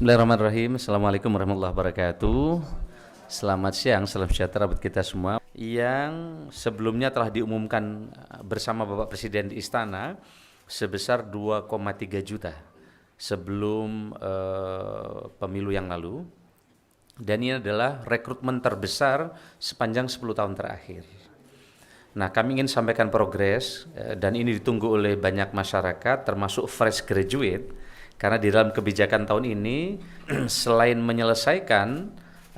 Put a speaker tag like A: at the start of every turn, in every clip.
A: Bismillahirrahmanirrahim. Assalamualaikum warahmatullahi wabarakatuh. Selamat siang, salam sejahtera buat kita semua. Yang sebelumnya telah diumumkan bersama Bapak Presiden di Istana sebesar 2,3 juta sebelum pemilu yang lalu. Dan ini adalah rekrutmen terbesar sepanjang 10 tahun terakhir. Nah, kami ingin sampaikan progres dan ini ditunggu oleh banyak masyarakat termasuk fresh graduate. Karena di dalam kebijakan tahun ini, selain menyelesaikan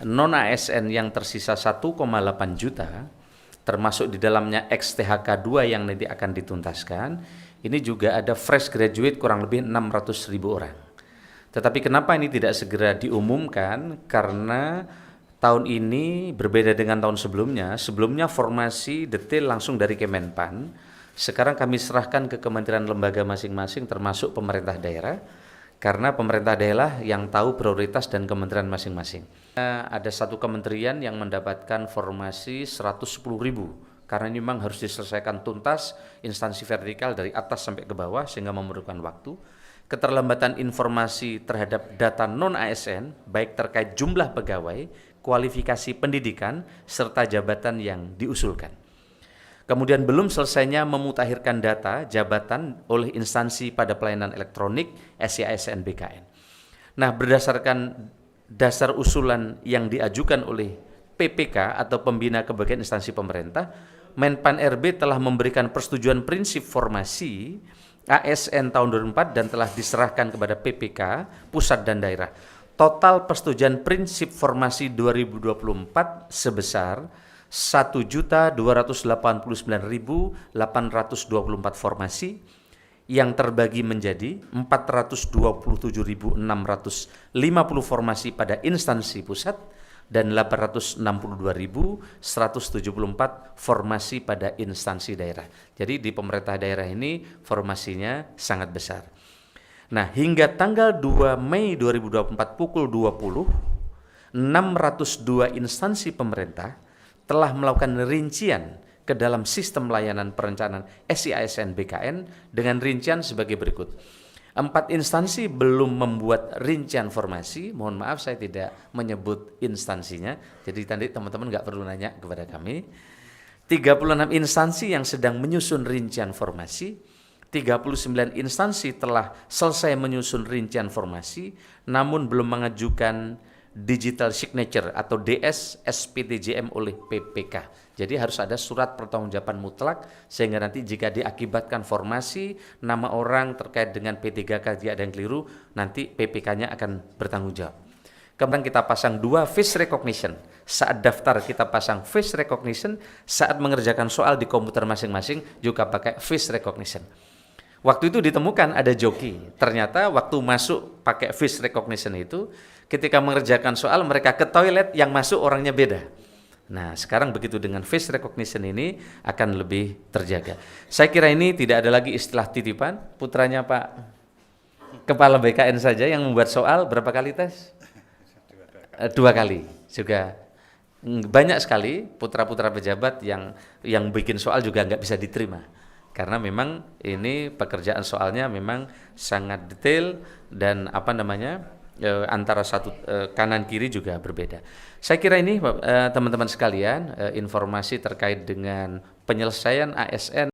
A: non-ASN yang tersisa 1,8 juta, termasuk di dalamnya ex-THK 2 yang nanti akan dituntaskan, ini juga ada fresh graduate kurang lebih 600.000 orang. Tetapi kenapa ini tidak segera diumumkan? Karena tahun ini berbeda dengan tahun sebelumnya. Sebelumnya formasi detail langsung dari Kemenpan. Sekarang kami serahkan ke kementerian lembaga masing-masing termasuk pemerintah daerah. Karena pemerintah daerah yang tahu prioritas dan kementerian masing-masing. Ada satu kementerian yang mendapatkan formasi 110.000 karena ini memang harus diselesaikan tuntas instansi vertikal dari atas sampai ke bawah sehingga memerlukan waktu. Keterlambatan informasi terhadap data non-ASN baik terkait jumlah pegawai, kualifikasi pendidikan, serta jabatan yang diusulkan. Kemudian belum selesainya memutakhirkan data jabatan oleh instansi pada pelayanan elektronik SIASN BKN. Nah, berdasarkan dasar usulan yang diajukan oleh PPK atau Pembina Kebagian Instansi Pemerintah, Menpan RB telah memberikan persetujuan prinsip formasi ASN tahun 2004 dan telah diserahkan kepada PPK pusat dan daerah. Total persetujuan prinsip formasi 2024 sebesar 1.289.824 formasi yang terbagi menjadi 427.650 formasi pada instansi pusat dan 862.174 formasi pada instansi daerah. Jadi di pemerintah daerah ini formasinya sangat besar. Nah, hingga tanggal 2 Mei 2024 pukul 20, 602 instansi pemerintah telah melakukan rincian ke dalam sistem layanan perencanaan SIASN BKN dengan rincian sebagai berikut. 4 instansi belum membuat rincian formasi, mohon maaf saya tidak menyebut instansinya, jadi nanti teman-teman nggak perlu nanya kepada kami. 36 instansi yang sedang menyusun rincian formasi, 39 instansi telah selesai menyusun rincian formasi, namun belum mengajukan digital signature atau DS SPTJM oleh PPK. Jadi harus ada surat pertanggungjawaban mutlak sehingga nanti jika diakibatkan formasi nama orang terkait dengan P3K jika ada yang keliru, nanti PPK-nya akan bertanggung jawab. Kemudian kita pasang 2 face recognition. Saat daftar kita pasang face recognition, saat mengerjakan soal di komputer masing-masing juga pakai face recognition. Waktu itu ditemukan ada joki. Ternyata waktu masuk pakai face recognition itu, ketika mengerjakan soal mereka ke toilet yang masuk orangnya beda. Nah, sekarang begitu dengan face recognition ini akan lebih terjaga. Saya kira ini tidak ada lagi istilah titipan. Putranya Pak Kepala BKN saja yang membuat soal berapa kali tes? 2 kali. Juga banyak sekali putra-putra pejabat yang bikin soal juga nggak bisa diterima. Karena memang ini pekerjaan soalnya memang sangat detail dan antara satu kanan kiri juga berbeda. Saya kira ini teman-teman sekalian informasi terkait dengan penyelesaian ASN